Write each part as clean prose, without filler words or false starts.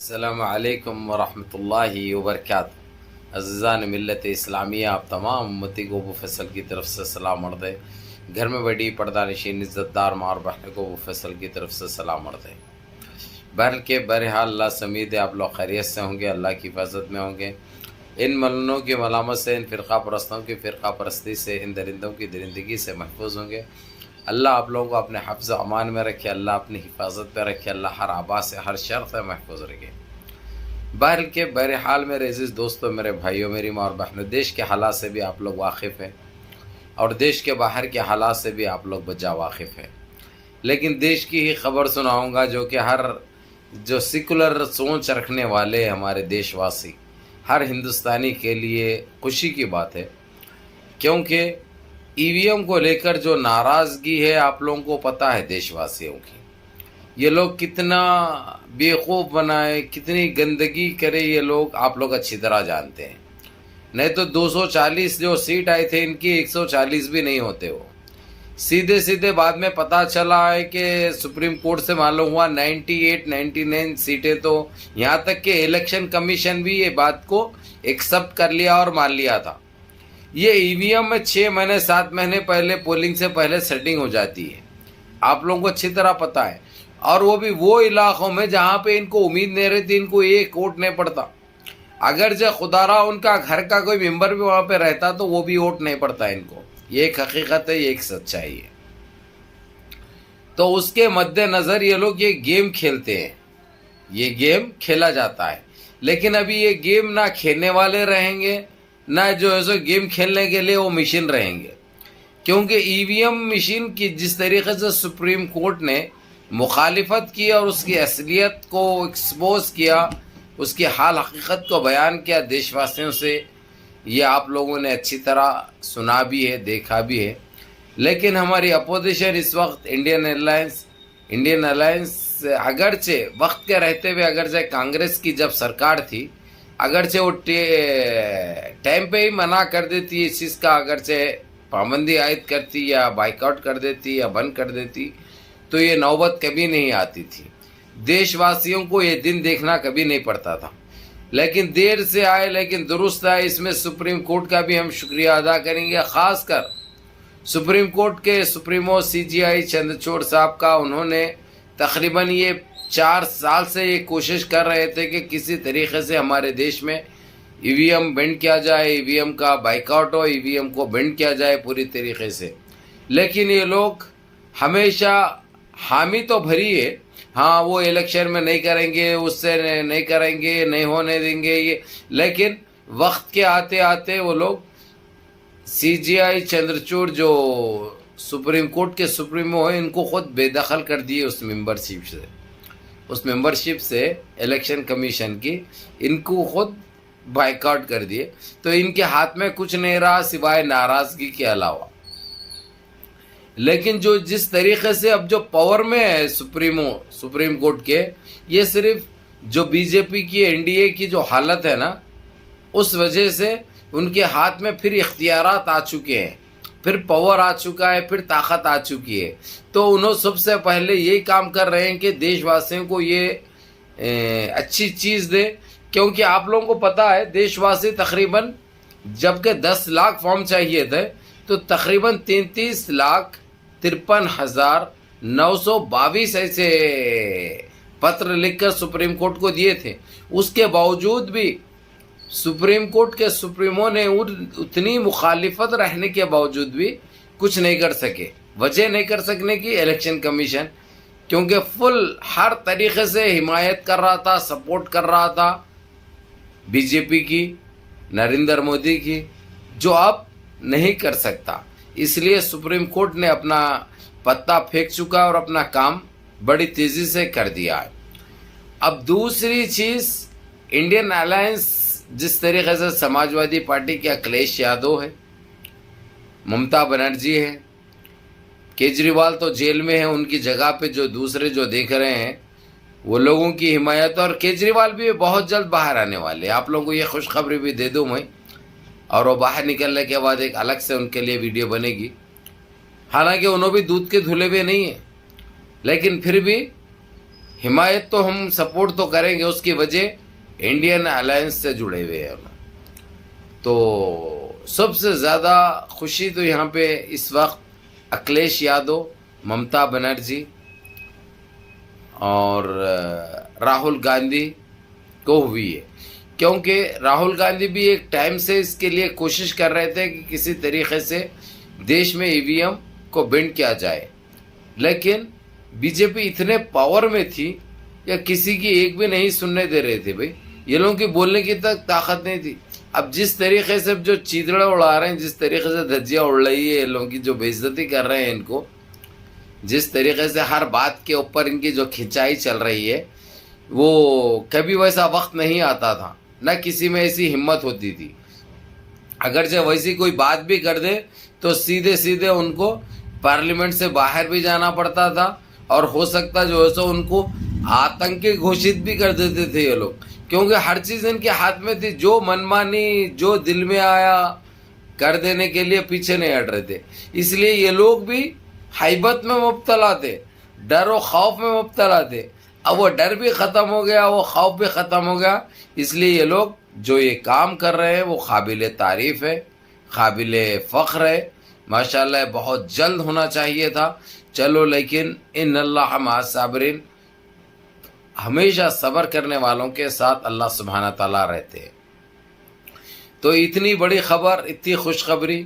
अस्सलामु अलैकुम वरहमतुल्लाहि वबरकातुहू। अज़ीज़ान मिल्लत इस्लामिया, आप तमाम उम्मती को अबू फैसल की तरफ से सलाम अर्ज़ है। घर में बैठी पर्दा नशीन इज़्ज़तदार मार बहन को अबू फैसल की तरफ से सलाम अर्ज़ है। बहरहाल अल्लाह से उम्मीद है आप लोग खैरियत से होंगे, अल्लाह की हिफाजत में होंगे। इन मलनों की मलामत से, इन फ़िरक़ा परस्तों की फ़िरक़ा परस्ती से, इन दरिंदों की दरिंदगी से महफूज होंगे। अल्लाह आप लोगों को अपने हफ्ज़ अमान में रखे, अल्लाह अपनी हिफाजत में रखे, अल्लाह हर आबा से, हर शर से महफूज रखे। बहरहाल मेरे अज़ीज़ दोस्तों, मेरे भाइयों, मेरी माँ और बहनों, देश के हालात से भी आप लोग वाकिफ़ हैं और देश के बाहर के हालात से भी आप लोग बजा वाकिफ़ हैं। लेकिन देश की ही खबर सुनाऊंगा जो कि जो सेकुलर सोच रखने वाले हमारे देशवासी, हर हिंदुस्तानी के लिए खुशी की बात है, क्योंकि ईवीएम को लेकर जो नाराज़गी है आप लोगों को पता है। देशवासियों की ये लोग कितना बेवकूफ़ बनाए, कितनी गंदगी करे, ये लोग आप लोग अच्छी तरह जानते हैं। नहीं तो 240 जो सीट आए थे इनकी 140 भी नहीं होते। वो सीधे सीधे बाद में पता चला है कि सुप्रीम कोर्ट से मालूम हुआ 98-99 सीटें, तो यहाँ तक कि इलेक्शन कमीशन भी ये बात को एक्सेप्ट कर लिया और मान लिया था। ये ईवीएम में 6 महीने 7 महीने पहले, पोलिंग से पहले सेटिंग हो जाती है, आप लोगों को अच्छी तरह पता है। और वो भी वो इलाकों में जहाँ पे इनको उम्मीद नहीं रहती, इनको एक वोट नहीं पड़ता। अगर जो खुदारा उनका घर का कोई मेंबर भी वहाँ पे रहता तो वो भी वोट नहीं पड़ता इनको। ये एक हकीकत है, ये एक सच्चाई है। तो उसके मद्देनज़र ये लोग ये गेम खेलते हैं, ये गेम खेला जाता है। लेकिन अभी ये गेम ना खेलने वाले रहेंगे, ना जो है सो गेम खेलने के लिए वो मशीन रहेंगे। क्योंकि ईवीएम मशीन की जिस तरीके से सुप्रीम कोर्ट ने मुखालिफत की और उसकी असलियत को एक्सपोज किया, उसकी हाल हकीकत को बयान किया देशवासियों से, ये आप लोगों ने अच्छी तरह सुना भी है, देखा भी है। लेकिन हमारी अपोजिशन इस वक्त इंडियन एयरलाइंस अगरचे वक्त के रहते हुए, अगरचे कांग्रेस की जब सरकार थी, अगरचे वो टाइम पे ही मना कर देती इस चीज़ का, अगरचे पाबंदी आयद करती या बाइकआउट कर देती या बंद कर देती, तो ये नौबत कभी नहीं आती थी। देशवासियों को ये दिन देखना कभी नहीं पड़ता था। लेकिन देर से आए लेकिन दुरुस्त आए, इसमें सुप्रीम कोर्ट का भी हम शुक्रिया अदा करेंगे। ख़ासकर सुप्रीम कोर्ट के सुप्रीमो सीजीआई चंद्रचूड़ साहब का। उन्होंने तकरीबन ये 4 साल से ये कोशिश कर रहे थे कि किसी तरीके से हमारे देश में ईवीएम बैंड किया जाए, ईवीएम का बाइकआउट हो, ईवीएम को बैंड किया जाए पूरी तरीके से। लेकिन ये लोग हमेशा हामी तो भरी है, हाँ वो इलेक्शन में नहीं करेंगे, उससे नहीं करेंगे, नहीं होने देंगे ये। लेकिन वक्त के आते आते वो लोग सीजीआई चंद्रचूड़ जो सुप्रीम कोर्ट के सुप्रीमो है, इनको खुद बेदखल कर दिए उस मेंबरशिप से इलेक्शन कमीशन की, इनको खुद बाइकआउट कर दिए। तो इनके हाथ में कुछ नहीं रहा सिवाय नाराज़गी के अलावा। लेकिन जो जिस तरीके से अब जो पावर में है सुप्रीम कोर्ट के, ये सिर्फ जो बीजेपी की एनडीए की जो हालत है ना, उस वजह से उनके हाथ में फिर इख्तियारात आ चुके हैं, फिर पावर आ चुका है, फिर ताकत आ चुकी है। तो उन्होंने सबसे पहले यही काम कर रहे हैं कि देशवासियों को ये अच्छी चीज़ दे। क्योंकि आप लोगों को पता है देशवासी तकरीबन, जबकि 10 लाख फॉर्म चाहिए थे, तो तकरीबन 33,53,922 ऐसे पत्र लिखकर सुप्रीम कोर्ट को दिए थे। उसके बावजूद भी सुप्रीम कोर्ट के सुप्रीमो ने उतनी मुखालिफत रहने के बावजूद भी कुछ नहीं कर सके। वजह नहीं कर सकने की इलेक्शन कमीशन, क्योंकि फुल हर तरीके से हिमायत कर रहा था, सपोर्ट कर रहा था बीजेपी की, नरेंद्र मोदी की, जो अब नहीं कर सकता। इसलिए सुप्रीम कोर्ट ने अपना पत्ता फेंक चुका और अपना काम बड़ी तेज़ी से कर दिया है। अब दूसरी चीज़, इंडियन अलायंस जिस तरीके से समाजवादी पार्टी के अखिलेश यादव है, ममता बनर्जी है, केजरीवाल तो जेल में है, उनकी जगह पे जो दूसरे जो देख रहे हैं वो लोगों की हिमायत, और केजरीवाल भी बहुत जल्द बाहर आने वाले। आप लोगों को ये खुशखबरी भी दे दूँ मैं, और वो बाहर निकलने के बाद एक अलग से उनके लिए वीडियो बनेगी। हालांकि उन्होंने भी दूध के धुले हुए नहीं है, लेकिन फिर भी हिमायत तो हम सपोर्ट तो करेंगे, उसकी वजह इंडियन अलायंस से जुड़े हुए हैं। तो सबसे ज़्यादा खुशी तो यहाँ पे इस वक्त अखिलेश यादव, ममता बनर्जी और राहुल गांधी को हुई है, क्योंकि राहुल गांधी भी एक टाइम से इसके लिए कोशिश कर रहे थे कि किसी तरीके से देश में ईवीएम को बैंड किया जाए, लेकिन बीजेपी इतने पावर में थी या किसी की एक भी नहीं सुनने दे रहे थे। भाई ये लोगों की बोलने की तक ताकत नहीं थी। अब जिस तरीके से जो चीदड़ा उड़ा रहे हैं, जिस तरीके से धज्जियाँ उड़ रही है, लोगों की जो बेइज्जती कर रहे हैं इनको, जिस तरीके से हर बात के ऊपर इनकी जो खिंचाई चल रही है, वो कभी वैसा वक्त नहीं आता था, न किसी में ऐसी हिम्मत होती थी। अगर जब वैसी कोई बात भी कर दे तो सीधे सीधे उनको पार्लियामेंट से बाहर भी जाना पड़ता था, और हो सकता जो है सो उनको आतंकी घोषित भी कर देते थे ये लोग, क्योंकि हर चीज़ इनके हाथ में थी। जो मनमानी, जो दिल में आया कर देने के लिए पीछे नहीं हट रहे थे। इसलिए ये लोग भी हैबत में मुब्तला थे, डर और खौफ में मुब्तला थे। अब वो डर भी ख़त्म हो गया, वो खौफ भी ख़त्म हो गया। इसलिए ये लोग जो ये काम कर रहे हैं वो काबिल तारीफ़ है, काबिल फ़ख्र है माशाल्लाह। बहुत जल्द होना चाहिए था, चलो, लेकिन इन्नल्लाह मअ साबिरीन, हमेशा सब्र करने वालों के साथ अल्लाह सुब्हाना ताला रहते हैं। तो इतनी बड़ी खबर, इतनी खुशखबरी,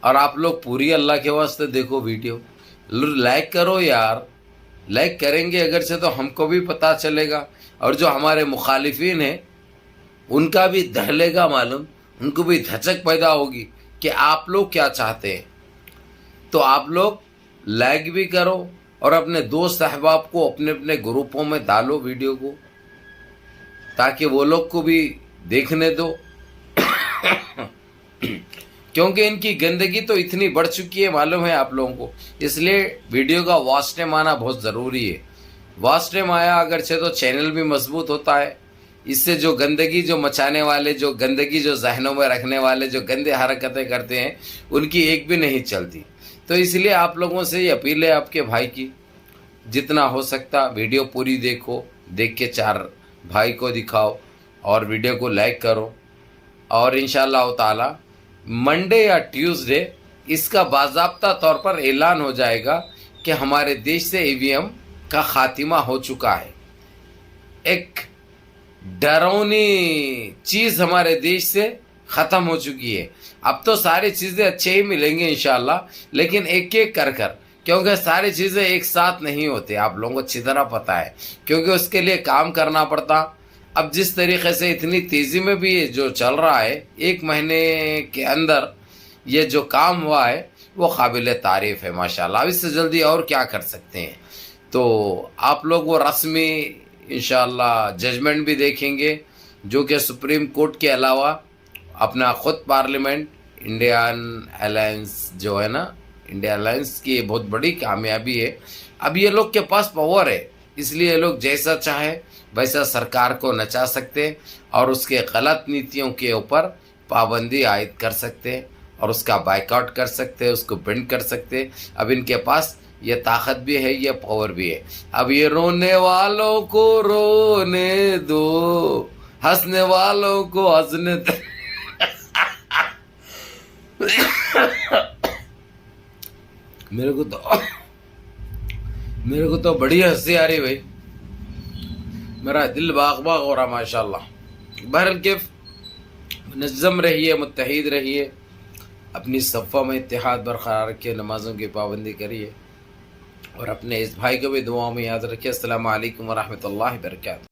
और आप लोग पूरी अल्लाह के वास्ते देखो वीडियो, लाइक करो यार। लाइक करेंगे अगर से तो हमको भी पता चलेगा, और जो हमारे मुखालिफिन हैं उनका भी दहलेगा मालूम, उनको भी धचक पैदा होगी कि आप लोग क्या चाहते हैं। तो आप लोग लाइक भी करो और अपने दोस्त अहबाब को अपने अपने ग्रुपों में डालो वीडियो को, ताकि वो लोग को भी देखने दो। क्योंकि इनकी गंदगी तो इतनी बढ़ चुकी है मालूम है आप लोगों को, इसलिए वीडियो का वॉच टाइम आना बहुत ज़रूरी है। वॉच टाइम आया अगर से तो चैनल भी मजबूत होता है। इससे जो गंदगी जो मचाने वाले, जो गंदगी जो जहनों में रखने वाले, जो गंदे हरकतें करते हैं, उनकी एक भी नहीं चलती। तो इसलिए आप लोगों से ये अपील है आपके भाई की, जितना हो सकता वीडियो पूरी देखो, देख के 4 भाई को दिखाओ और वीडियो को लाइक करो। और इंशाअल्लाह ताला मंडे या ट्यूसडे इसका बाज़ाब्ता तौर पर ऐलान हो जाएगा कि हमारे देश से ईवीएम का खात्मा हो चुका है। एक डरावनी चीज़ हमारे देश से ख़त्म हो चुकी है। अब तो सारी चीज़ें अच्छे ही मिलेंगे इंशाअल्लाह, लेकिन एक एक कर कर, क्योंकि सारी चीज़ें एक साथ नहीं होती, आप लोगों को अच्छी तरह पता है, क्योंकि उसके लिए काम करना पड़ता। अब जिस तरीके से इतनी तेज़ी में भी जो चल रहा है, 1 महीने के अंदर ये जो काम हुआ है वो काबिल तारीफ़ है माशाल्लाह। अब इससे जल्दी और क्या कर सकते हैं। तो आप लोग वो रस्मी इंशाअल्लाह जजमेंट भी देखेंगे, जो कि सुप्रीम कोर्ट के अलावा अपना ख़ुद पार्लियामेंट, इंडियन अलायंस जो है ना, इंडिया अलायंस की बहुत बड़ी कामयाबी है। अब ये लोग के पास पावर है, इसलिए ये लोग जैसा चाहे वैसा सरकार को नचा सकते हैं और उसके गलत नीतियों के ऊपर पाबंदी आयद कर सकते हैं और उसका बाइकआउट कर सकते हैं, उसको बेंड कर सकते हैं। अब इनके पास ये ताकत भी है, ये पावर भी है। अब ये रोने वालों को रोने दो, हंसने वालों को हंसने दो। मेरे को तो बड़ी हंसी आ रही भाई, मेरा दिल बाग बाग हो रहा माशाल्लाह। बहरहाल किफ मुनज़्ज़म रहिए, मुत्तहिद रहिए, अपनी सफ़ा में इत्तेहाद बरकरार रखिए, नमाज़ों की पाबंदी करिए और अपने इस भाई को भी दुआओं में याद रखिए। अस्सलामु अलैकुम व रहमतुल्लाहि व बरकातहू।